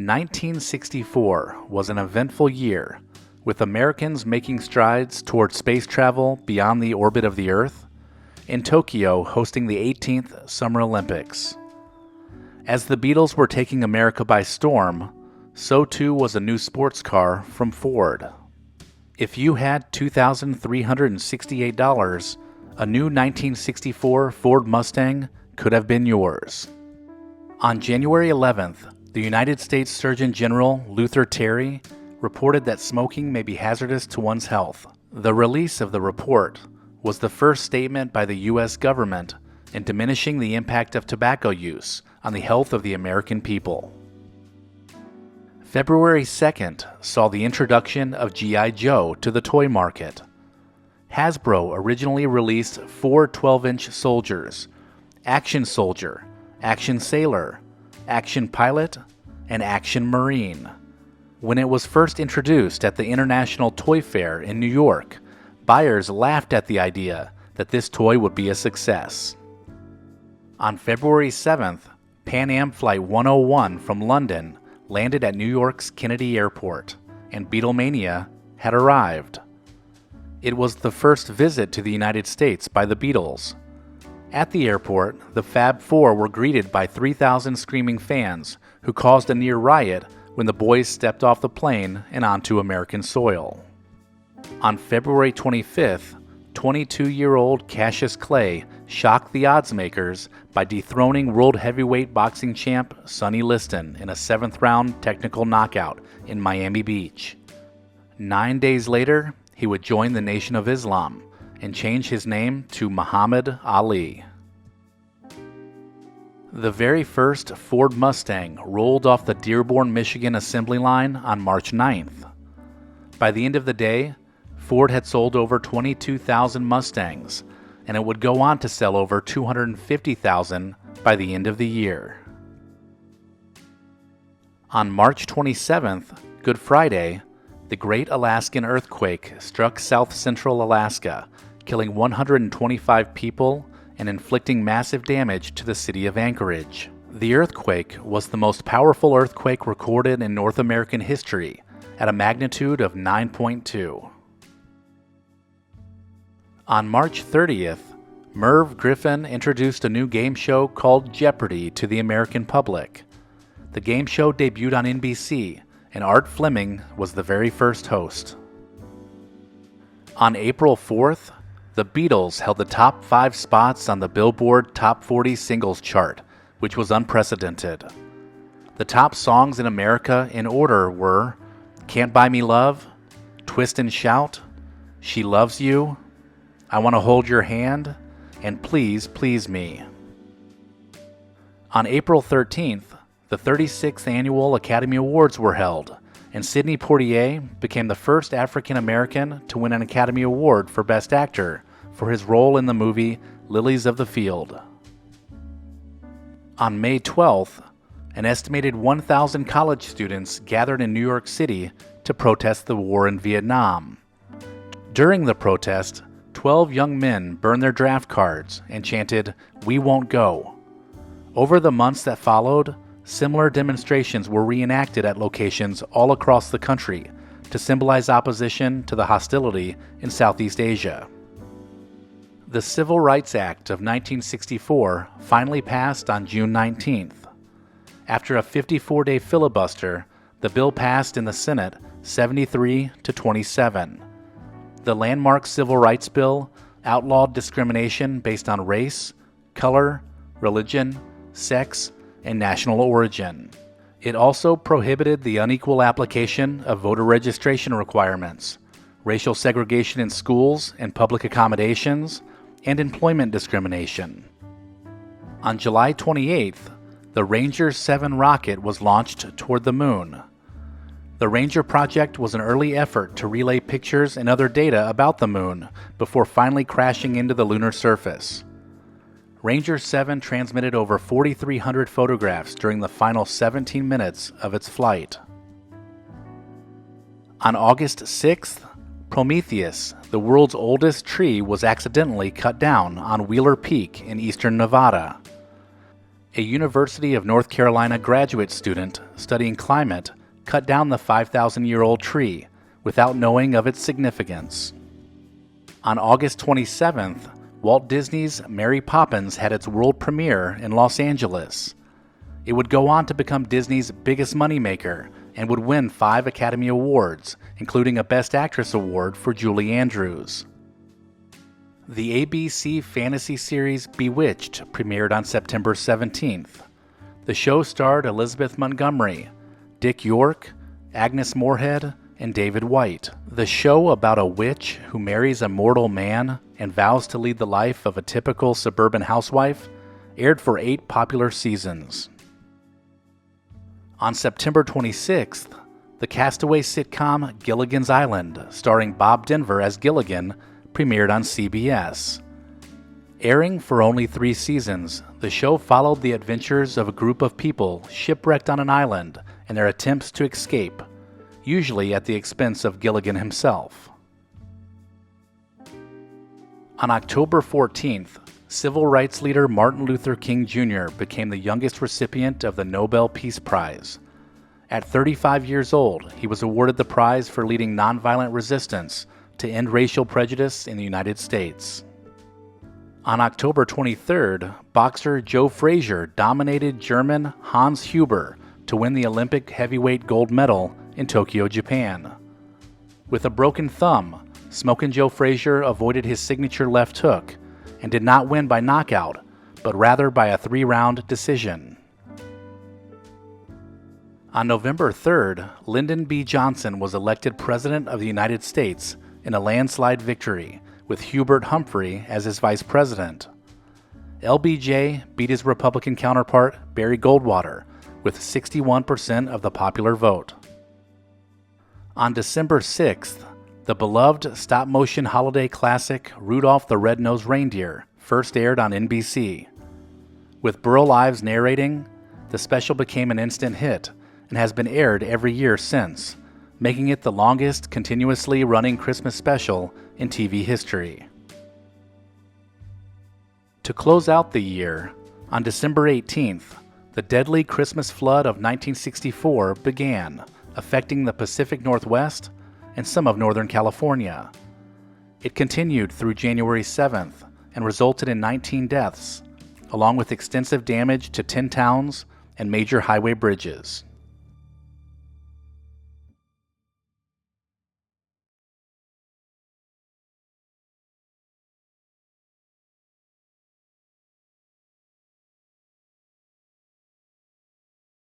1964 was an eventful year, with Americans making strides toward space travel beyond the orbit of the Earth, and Tokyo hosting the 18th Summer Olympics. As the Beatles were taking America by storm, so too was a new sports car from Ford. If you had $2,368, a new 1964 Ford Mustang could have been yours. On January 11th, the United States Surgeon General Luther Terry reported that smoking may be hazardous to one's health. The release of the report was the first statement by the U.S. government in diminishing the impact of tobacco use on the health of the American people. February 2nd saw the introduction of G.I. Joe to the toy market. Hasbro originally released 4 12-inch soldiers: Action Soldier, Action Sailor, Action Pilot, and Action Marine. When it was first introduced at the International Toy Fair in New York, buyers laughed at the idea that this toy would be a success. On February 7th, Pan Am Flight 101 from London landed at New York's Kennedy Airport, and Beatlemania had arrived. It was the first visit to the United States by the Beatles. At the airport, the Fab Four were greeted by 3,000 screaming fans who caused a near riot when the boys stepped off the plane and onto American soil. On February 25th, 22-year-old Cassius Clay shocked the oddsmakers by dethroning World Heavyweight Boxing champ Sonny Liston in a 7th-round technical knockout in Miami Beach. 9 days later, he would join the Nation of Islam and change his name to Muhammad Ali. The very first Ford Mustang rolled off the Dearborn, Michigan assembly line on March 9th. By the end of the day, Ford had sold over 22,000 Mustangs, and it would go on to sell over 250,000 by the end of the year. On March 27th, Good Friday, the Great Alaskan Earthquake struck south-central Alaska, killing 125 people and inflicting massive damage to the city of Anchorage. The earthquake was the most powerful earthquake recorded in North American history, at a magnitude of 9.2. On March 30th, Merv Griffin introduced a new game show called Jeopardy to the American public. The game show debuted on NBC, and Art Fleming was the very first host. On April 4th, the Beatles held the top 5 spots on the Billboard Top 40 Singles chart, which was unprecedented. The top songs in America in order were Can't Buy Me Love, Twist and Shout, She Loves You, I Want to Hold Your Hand, and Please Please Me. On April 13th, the 36th Annual Academy Awards were held, and Sidney Poitier became the first African American to win an Academy Award for Best Actor for his role in the movie Lilies of the Field. On May 12th, an estimated 1,000 college students gathered in New York City to protest the war in Vietnam. During the protest, 12 young men burned their draft cards and chanted, "We won't go." Over the months that followed, similar demonstrations were reenacted at locations all across the country to symbolize opposition to the hostility in Southeast Asia. The Civil Rights Act of 1964 finally passed on June 19th. After a 54-day filibuster, the bill passed in the Senate 73 to 27. The landmark Civil Rights Bill outlawed discrimination based on race, color, religion, sex, and national origin. It also prohibited the unequal application of voter registration requirements, racial segregation in schools and public accommodations, and employment discrimination. On July 28th, the Ranger 7 rocket was launched toward the moon. The Ranger project was an early effort to relay pictures and other data about the moon before finally crashing into the lunar surface. Ranger 7 transmitted over 4,300 photographs during the final 17 minutes of its flight. On August 6th, Prometheus, the world's oldest tree, was accidentally cut down on Wheeler Peak in eastern Nevada. A University of North Carolina graduate student studying climate cut down the 5,000-year-old tree without knowing of its significance. On August 27th, Walt Disney's Mary Poppins had its world premiere in Los Angeles. It would go on to become Disney's biggest moneymaker and would win 5 Academy Awards, including a Best Actress award for Julie Andrews. The ABC fantasy series Bewitched premiered on September 17th. The show starred Elizabeth Montgomery, Dick York, Agnes Moorehead, and David White. The show about a witch who marries a mortal man and vows to lead the life of a typical suburban housewife aired for 8 popular seasons. On September 26th, the castaway sitcom Gilligan's Island, starring Bob Denver as Gilligan, premiered on CBS. Airing for only 3 seasons, the show followed the adventures of a group of people shipwrecked on an island and their attempts to escape, usually at the expense of Gilligan himself. On October 14th, civil rights leader Martin Luther King Jr. became the youngest recipient of the Nobel Peace Prize. At 35 years old, he was awarded the prize for leading nonviolent resistance to end racial prejudice in the United States. On October 23rd, boxer Joe Frazier dominated German Hans Huber to win the Olympic heavyweight gold medal in Tokyo, Japan. With a broken thumb, Smokin' Joe Frazier avoided his signature left hook and did not win by knockout, but rather by a 3-round decision. On November 3rd, Lyndon B. Johnson was elected President of the United States in a landslide victory, with Hubert Humphrey as his vice president. LBJ beat his Republican counterpart, Barry Goldwater, with 61% of the popular vote. On December 6th, the beloved stop-motion holiday classic Rudolph the Red-Nosed Reindeer first aired on NBC. With Burl Ives narrating, the special became an instant hit and has been aired every year since, making it the longest continuously running Christmas special in TV history. To close out the year, on December 18th, the deadly Christmas flood of 1964 began, affecting the Pacific Northwest and some of Northern California. It continued through January 7th and resulted in 19 deaths, along with extensive damage to 10 towns and major highway bridges.